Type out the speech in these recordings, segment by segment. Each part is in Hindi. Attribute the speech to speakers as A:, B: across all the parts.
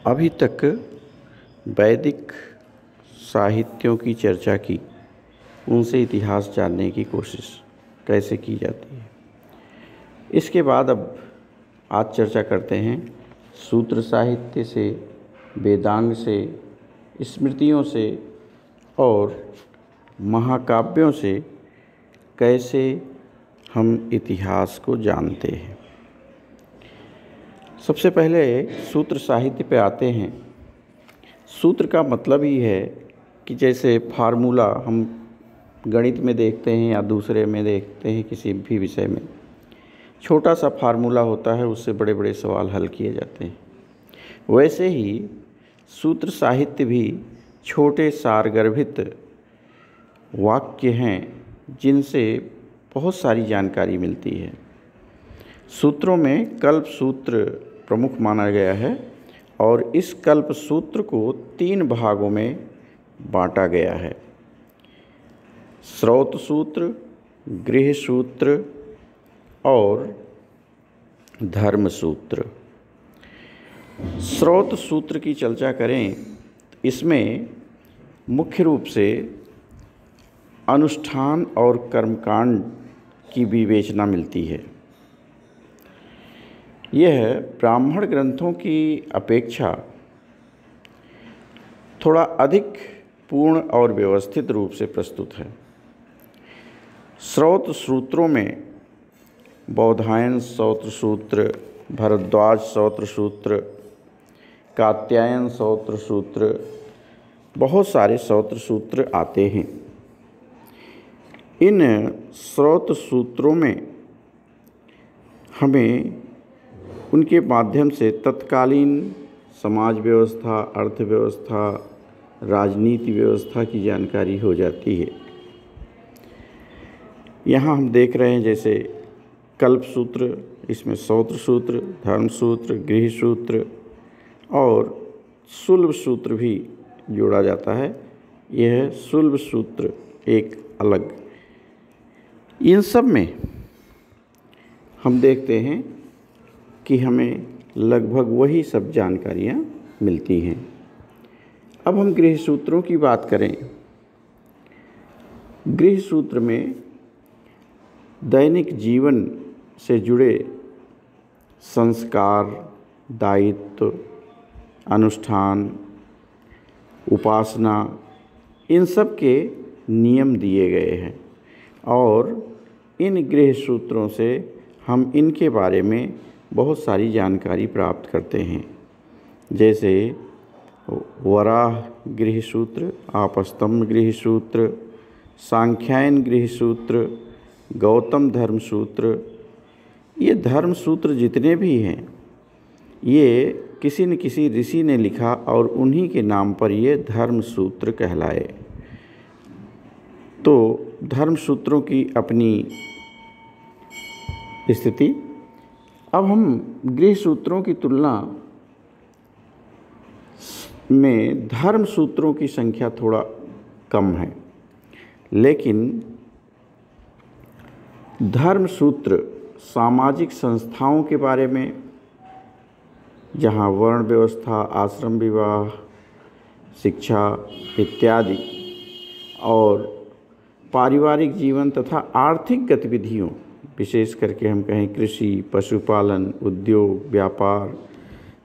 A: अभी तक वैदिक साहित्यों की चर्चा की, उनसे इतिहास जानने की कोशिश कैसे की जाती है। इसके बाद अब आज चर्चा करते हैं सूत्र साहित्य से, वेदांग से, स्मृतियों से और महाकाव्यों से कैसे हम इतिहास को जानते हैं। सबसे पहले सूत्र साहित्य पे आते हैं। सूत्र का मतलब ही है कि जैसे फार्मूला हम गणित में देखते हैं या दूसरे में देखते हैं, किसी भी विषय में छोटा सा फार्मूला होता है, उससे बड़े बड़े सवाल हल किए जाते हैं। वैसे ही सूत्र साहित्य भी छोटे सारगर्भित वाक्य हैं जिनसे बहुत सारी जानकारी मिलती है। सूत्रों में कल्प सूत्र प्रमुख माना गया है और इस कल्प सूत्र को 3 भागों में बांटा गया है: स्रोत सूत्र, गृह सूत्र और धर्म सूत्र। स्रोत सूत्र की चर्चा करें, इसमें मुख्य रूप से अनुष्ठान और कर्मकांड की विवेचना मिलती है। यह ब्राह्मण ग्रंथों की अपेक्षा थोड़ा अधिक पूर्ण और व्यवस्थित रूप से प्रस्तुत है। स्रोत सूत्रों में बौधायन स्रोत सूत्र, भरद्वाज स्रोत सूत्र, कात्यायन स्रोत सूत्र, बहुत सारे स्रोत सूत्र आते हैं। इन स्रोत सूत्रों में हमें उनके माध्यम से तत्कालीन समाज व्यवस्था, अर्थव्यवस्था, राजनीति व्यवस्था की जानकारी हो जाती है। यहाँ हम देख रहे हैं जैसे कल्प सूत्र, इसमें स्रोत सूत्र, धर्म सूत्र, गृह सूत्र और सुलभ सूत्र भी जोड़ा जाता है। यह सुलभ सूत्र एक अलग। इन सब में हम देखते हैं कि हमें लगभग वही सब जानकारियाँ मिलती हैं। अब हम गृह सूत्रों की बात करें। गृह सूत्र में दैनिक जीवन से जुड़े संस्कार, दायित्व, अनुष्ठान, उपासना, इन सब के नियम दिए गए हैं और इन गृह सूत्रों से हम इनके बारे में बहुत सारी जानकारी प्राप्त करते हैं। जैसे वराह गृह सूत्र, आपस्तम्भ गृह सूत्र, सांख्यायन गृह सूत्र, गौतम धर्म सूत्र। ये धर्म सूत्र जितने भी हैं, ये किसी न किसी ऋषि ने लिखा और उन्हीं के नाम पर ये धर्म सूत्र कहलाए। तो धर्म सूत्रों की अपनी स्थिति। अब हम गृह सूत्रों की तुलना में धर्म सूत्रों की संख्या थोड़ा कम है, लेकिन धर्म सूत्र सामाजिक संस्थाओं के बारे में, जहाँ वर्ण व्यवस्था, आश्रम विवाह, शिक्षा इत्यादि और पारिवारिक जीवन तथा आर्थिक गतिविधियों, विशेष करके हम कहें कृषि, पशुपालन, उद्योग, व्यापार,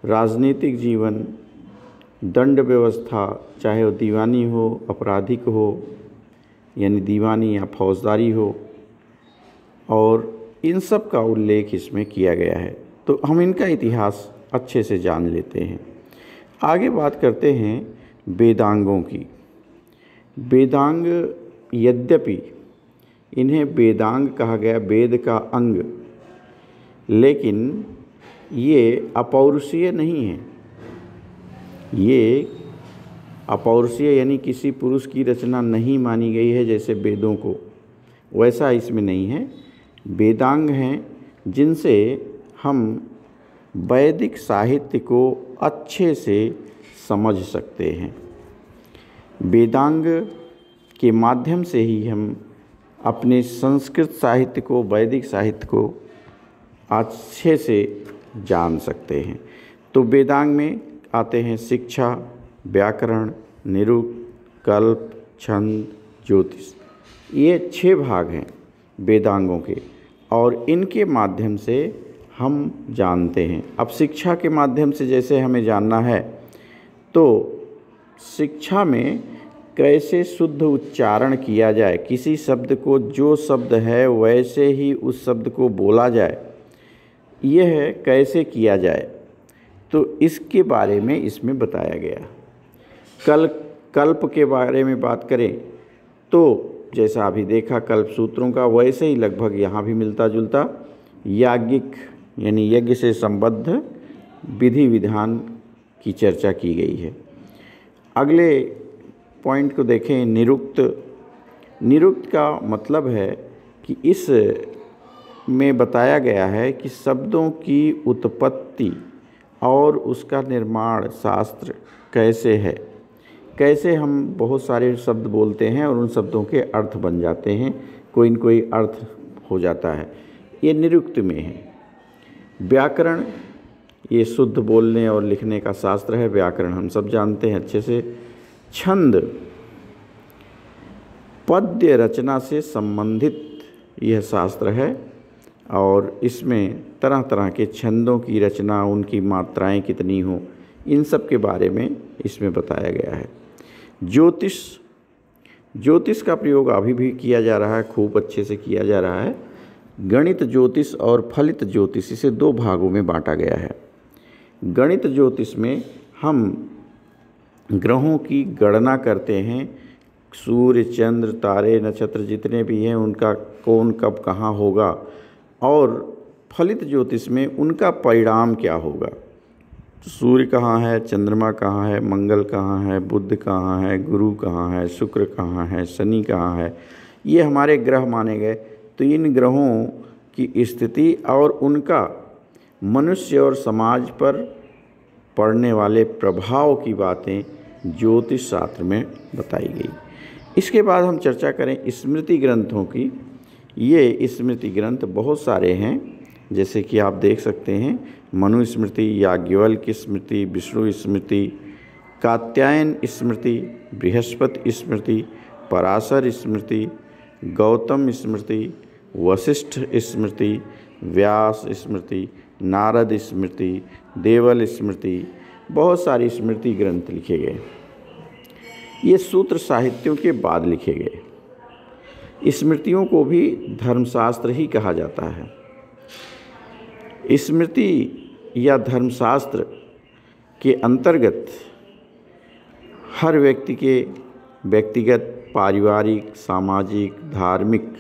A: राजनीतिक जीवन, दंड व्यवस्था, चाहे वो दीवानी हो, आपराधिक हो, यानी दीवानी या फौजदारी हो, और इन सब का उल्लेख इसमें किया गया है। तो हम इनका इतिहास अच्छे से जान लेते हैं। आगे बात करते हैं वेदांगों की। वेदांग, यद्यपि इन्हें वेदांग कहा गया, वेद का अंग, लेकिन ये अपौरुषीय नहीं है। ये अपौरुषीय यानी किसी पुरुष की रचना नहीं मानी गई है जैसे वेदों को, वैसा इसमें नहीं है। वेदांग हैं जिनसे हम वैदिक साहित्य को अच्छे से समझ सकते हैं। वेदांग के माध्यम से ही हम अपने संस्कृत साहित्य को, वैदिक साहित्य को अच्छे से जान सकते हैं। तो वेदांग में आते हैं शिक्षा, व्याकरण, निरुक्त, कल्प, छंद, ज्योतिष। ये 6 भाग हैं वेदांगों के, और इनके माध्यम से हम जानते हैं। अब शिक्षा के माध्यम से जैसे हमें जानना है, तो शिक्षा में कैसे शुद्ध उच्चारण किया जाए, किसी शब्द को जो शब्द है वैसे ही उस शब्द को बोला जाए, यह कैसे किया जाए, तो इसके बारे में इसमें बताया गया। कल्प के बारे में बात करें तो जैसा अभी देखा कल्प सूत्रों का, वैसे ही लगभग यहाँ भी मिलता जुलता याज्ञिक यानी यज्ञ से संबद्ध विधि विधान की चर्चा की गई है। अगले पॉइंट को देखें, निरुक्त। निरुक्त का मतलब है कि इस में बताया गया है कि शब्दों की उत्पत्ति और उसका निर्माण शास्त्र कैसे है, कैसे हम बहुत सारे शब्द बोलते हैं और उन शब्दों के अर्थ बन जाते हैं, कोई न कोई अर्थ हो जाता है, ये निरुक्त में है। व्याकरण, ये शुद्ध बोलने और लिखने का शास्त्र है, व्याकरण हम सब जानते हैं अच्छे से। छंद, पद्य रचना से संबंधित यह शास्त्र है, और इसमें तरह तरह के छंदों की रचना, उनकी मात्राएं कितनी हों, इन सब के बारे में इसमें बताया गया है। ज्योतिष, ज्योतिष का प्रयोग अभी भी किया जा रहा है, खूब अच्छे से किया जा रहा है। गणित ज्योतिष और फलित ज्योतिष, इसे 2 भागों में बांटा गया है। गणित ज्योतिष में हम ग्रहों की गणना करते हैं, सूर्य, चंद्र, तारे, नक्षत्र जितने भी हैं उनका कौन कब कहाँ होगा, और फलित ज्योतिष में उनका परिणाम क्या होगा। सूर्य कहाँ है, चंद्रमा कहाँ है, मंगल कहाँ है, बुध कहाँ है, गुरु कहाँ है, शुक्र कहाँ है, शनि कहाँ है, ये हमारे ग्रह माने गए। तो इन ग्रहों की स्थिति और उनका मनुष्य और समाज पर पड़ने वाले प्रभाव की बातें ज्योतिष शास्त्र में बताई गई। इसके बाद हम चर्चा करें स्मृति ग्रंथों की। ये स्मृति ग्रंथ बहुत सारे हैं, जैसे कि आप देख सकते हैं मनुस्मृति, याज्ञवल्क्य स्मृति, विष्णु स्मृति, कात्यायन स्मृति, बृहस्पति स्मृति, पराशर स्मृति, गौतम स्मृति, वशिष्ठ स्मृति, व्यास स्मृति, नारद स्मृति, देवल स्मृति, बहुत सारी स्मृति ग्रंथ लिखे गए। ये सूत्र साहित्यों के बाद लिखे गए। स्मृतियों को भी धर्मशास्त्र ही कहा जाता है। स्मृति या धर्मशास्त्र के अंतर्गत हर व्यक्ति के व्यक्तिगत, पारिवारिक, सामाजिक, धार्मिक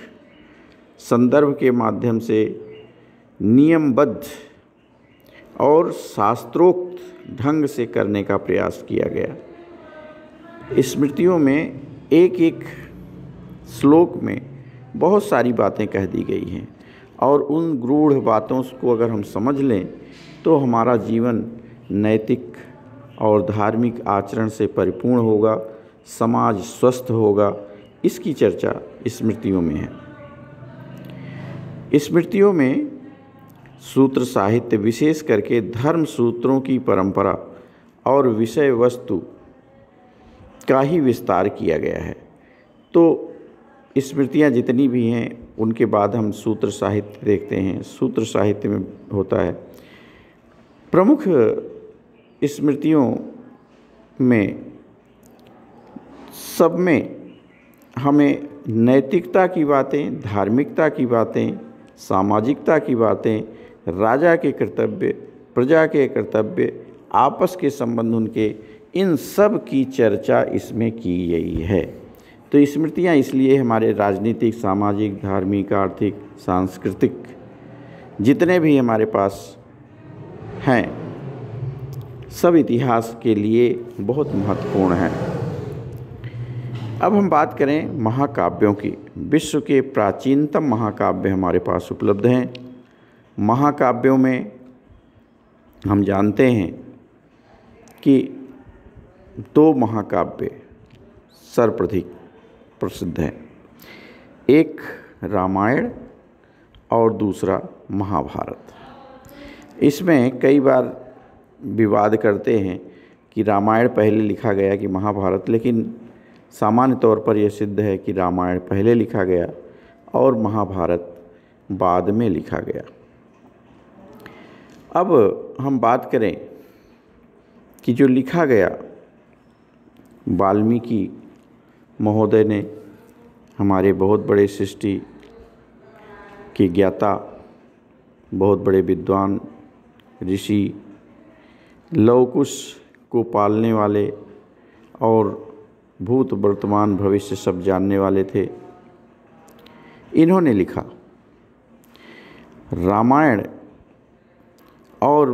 A: संदर्भ के माध्यम से नियमबद्ध और शास्त्रोक्त ढंग से करने का प्रयास किया गया। स्मृतियों में एक एक श्लोक में बहुत सारी बातें कह दी गई हैं, और उन गूढ़ बातों को अगर हम समझ लें तो हमारा जीवन नैतिक और धार्मिक आचरण से परिपूर्ण होगा, समाज स्वस्थ होगा। इसकी चर्चा स्मृतियों में है। स्मृतियों में सूत्र साहित्य, विशेष करके धर्म सूत्रों की परंपरा और विषय वस्तु का ही विस्तार किया गया है। तो स्मृतियाँ जितनी भी हैं उनके बाद हम सूत्र साहित्य देखते हैं। सूत्र साहित्य में होता है प्रमुख स्मृतियों में, सब में हमें नैतिकता की बातें, धार्मिकता की बातें, सामाजिकता की बातें, राजा के कर्तव्य, प्रजा के कर्तव्य, आपस के संबंध उनके, इन सब की चर्चा इसमें की गई है। तो स्मृतियाँ इसलिए हमारे राजनीतिक, सामाजिक, धार्मिक, आर्थिक, सांस्कृतिक जितने भी हमारे पास हैं, सब इतिहास के लिए बहुत महत्वपूर्ण हैं। अब हम बात करें महाकाव्यों की। विश्व के प्राचीनतम महाकाव्य हमारे पास उपलब्ध हैं। महाकाव्यों में हम जानते हैं कि 2 महाकाव्य सर्वाधिक प्रसिद्ध हैं, एक रामायण और दूसरा महाभारत। इसमें कई बार विवाद करते हैं कि रामायण पहले लिखा गया कि महाभारत, लेकिन सामान्य तौर पर यह सिद्ध है कि रामायण पहले लिखा गया और महाभारत बाद में लिखा गया। अब हम बात करें कि जो लिखा गया, वाल्मीकि महोदय ने, हमारे बहुत बड़े सृष्टि के ज्ञाता, बहुत बड़े विद्वान ऋषि, लव कुश को पालने वाले और भूत वर्तमान भविष्य सब जानने वाले थे। इन्होंने लिखा रामायण और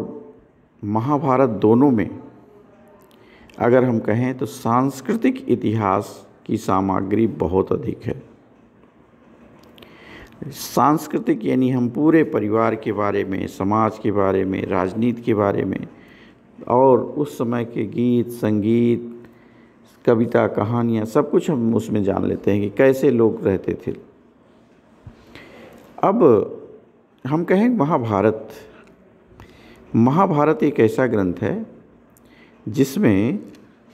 A: महाभारत दोनों में अगर हम कहें तो सांस्कृतिक इतिहास की सामग्री बहुत अधिक है। सांस्कृतिक यानी हम पूरे परिवार के बारे में, समाज के बारे में, राजनीति के बारे में और उस समय के गीत, संगीत, कविता, कहानियाँ, सब कुछ हम उसमें जान लेते हैं कि कैसे लोग रहते थे। अब हम कहें महाभारत, महाभारत एक ऐसा ग्रंथ है जिसमें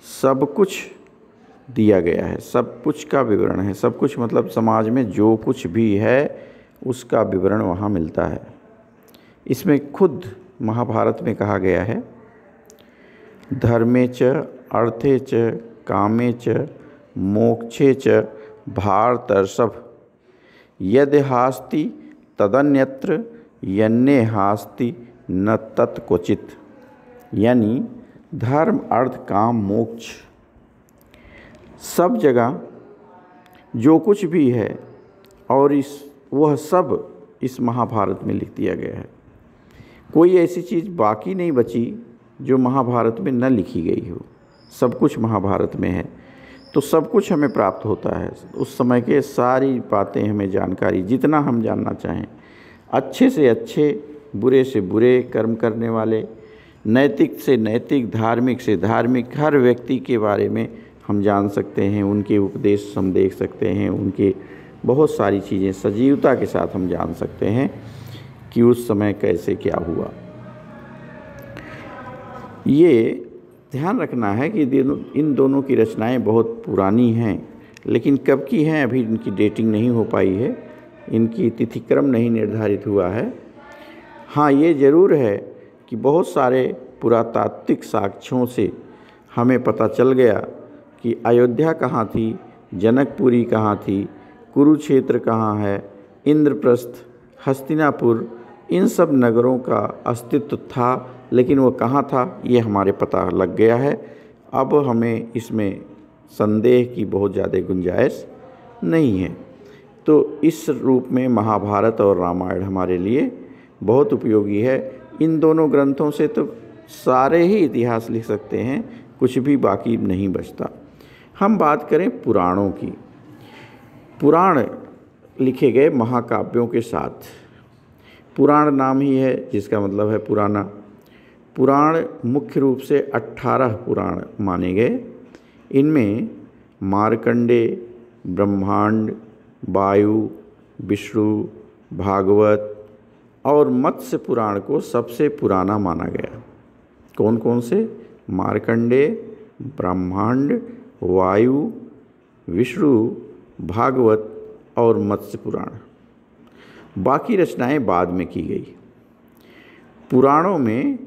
A: सब कुछ दिया गया है, सब कुछ का विवरण है। सब कुछ मतलब समाज में जो कुछ भी है उसका विवरण वहाँ मिलता है। इसमें खुद महाभारत में कहा गया है, धर्मे च अर्थे च कामे च मोक्षे च भारतर्षभ यद् हास्ति तदन्यत्र यन्ने हास्ति न तत्क्वचित्। यानी धर्म, अर्थ, काम, मोक्ष, सब जगह जो कुछ भी है और वह सब इस महाभारत में लिख दिया गया है। कोई ऐसी चीज़ बाकी नहीं बची जो महाभारत में न लिखी गई हो। सब कुछ महाभारत में है, तो सब कुछ हमें प्राप्त होता है। उस समय के सारी बातें, हमें जानकारी जितना हम जानना चाहें, अच्छे से अच्छे, बुरे से बुरे कर्म करने वाले, नैतिक से नैतिक, धार्मिक से धार्मिक, हर व्यक्ति के बारे में हम जान सकते हैं। उनके उपदेश हम देख सकते हैं, उनके बहुत सारी चीज़ें सजीवता के साथ हम जान सकते हैं कि उस समय कैसे क्या हुआ। ये ध्यान रखना है कि इन दोनों की रचनाएं बहुत पुरानी हैं, लेकिन कब की हैं अभी इनकी डेटिंग नहीं हो पाई है, इनकी तिथिक्रम नहीं निर्धारित हुआ है। हाँ, ये ज़रूर है कि बहुत सारे पुरातात्विक साक्ष्यों से हमें पता चल गया कि अयोध्या कहाँ थी, जनकपुरी कहाँ थी, कुरुक्षेत्र कहाँ है, इंद्रप्रस्थ, हस्तिनापुर, इन सब नगरों का अस्तित्व था, लेकिन वो कहाँ था ये हमारे पता लग गया है। अब हमें इसमें संदेह की बहुत ज़्यादा गुंजाइश नहीं है। तो इस रूप में महाभारत और रामायण हमारे लिए बहुत उपयोगी है। इन दोनों ग्रंथों से तो सारे ही इतिहास लिख सकते हैं, कुछ भी बाकी नहीं बचता। हम बात करें पुराणों की। पुराण लिखे गए महाकाव्यों के साथ। पुराण नाम ही है जिसका मतलब है पुराना। पुराण मुख्य रूप से 18 पुराण माने गए। इनमें मार्कंडे, ब्रह्मांड, वायु, विष्णु, भागवत और मत्स्य पुराण को सबसे पुराना माना गया। कौन कौन से? मार्कंडे, ब्रह्मांड, वायु, विष्णु, भागवत और मत्स्य पुराण। बाकी रचनाएं बाद में की गई। पुराणों में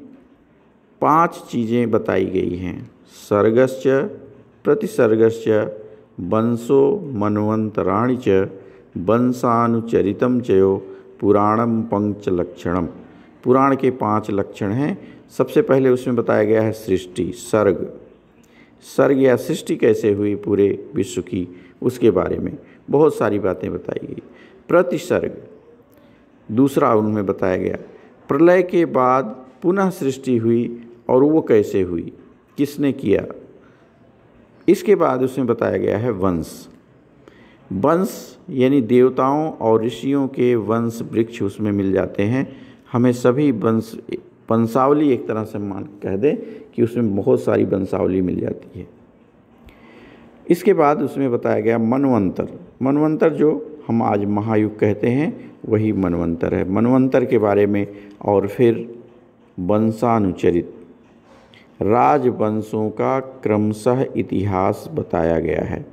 A: 5 चीज़ें बताई गई हैं। सर्गश्च, प्रतिसर्गश्च, वंशो मनवंतराणि च, वंशानुचरितं चयो, पुराणम पंच लक्षणम। पुराण के 5 लक्षण हैं। सबसे पहले उसमें बताया गया है सृष्टि, सर्ग। सर्ग या सृष्टि कैसे हुई पूरे विश्व की, उसके बारे में बहुत सारी बातें बताई गई। प्रतिसर्ग, दूसरा उनमें बताया गया प्रलय के बाद पुनः सृष्टि हुई और वो कैसे हुई, किसने किया। इसके बाद उसमें बताया गया है वंश। वंश यानी देवताओं और ऋषियों के वंश वृक्ष उसमें मिल जाते हैं। हमें सभी वंशावली एक तरह से मान कह दें कि उसमें बहुत सारी वंशावली मिल जाती है। इसके बाद उसमें बताया गया मनवंतर। मनवंतर जो हम आज महायुग कहते हैं वही मनवंतर है। मनवंतर के बारे में और फिर वंशानुचरित, राजवंशों का क्रमशः इतिहास बताया गया है।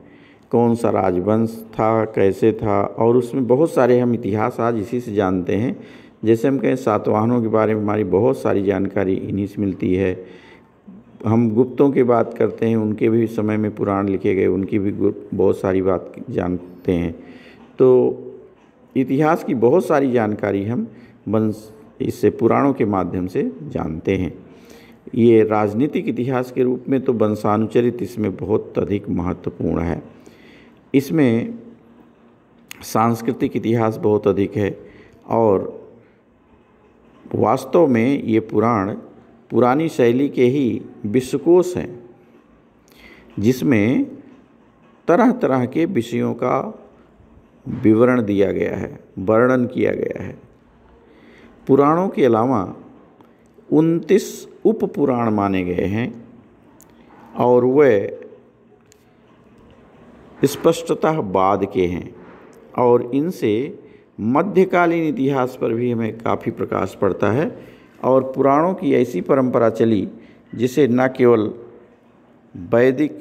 A: कौन सा राजवंश था, कैसे था, और उसमें बहुत सारे हम इतिहास आज इसी से जानते हैं। जैसे हम कहें सातवाहनों के बारे में हमारी बहुत सारी जानकारी इन्हीं से मिलती है। हम गुप्तों की बात करते हैं, उनके भी समय में पुराण लिखे गए, उनकी भी बहुत सारी बात जानते हैं। तो इतिहास की बहुत सारी जानकारी हम इससे पुराणों के माध्यम से जानते हैं। ये राजनीतिक इतिहास के रूप में तो वंशानुचरित इसमें बहुत अधिक महत्वपूर्ण है। इसमें सांस्कृतिक इतिहास बहुत अधिक है और वास्तव में ये पुराण पुरानी शैली के ही विश्वकोश हैं, जिसमें तरह तरह के विषयों का विवरण दिया गया है, वर्णन किया गया है। पुराणों के अलावा 29 उप पुराण माने गए हैं और वे स्पष्टतः बाद के हैं और इनसे मध्यकालीन इतिहास पर भी हमें काफ़ी प्रकाश पड़ता है। और पुराणों की ऐसी परंपरा चली जिसे न केवल वैदिक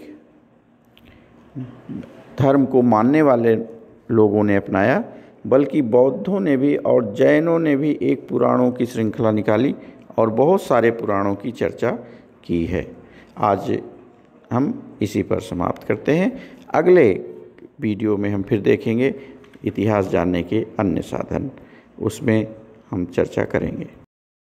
A: धर्म को मानने वाले लोगों ने अपनाया, बल्कि बौद्धों ने भी और जैनों ने भी एक पुराणों की श्रृंखला निकाली और बहुत सारे पुराणों की चर्चा की है। आज हम इसी पर समाप्त करते हैं। अगले वीडियो में हम फिर देखेंगे इतिहास जानने के अन्य साधन, उसमें हम चर्चा करेंगे।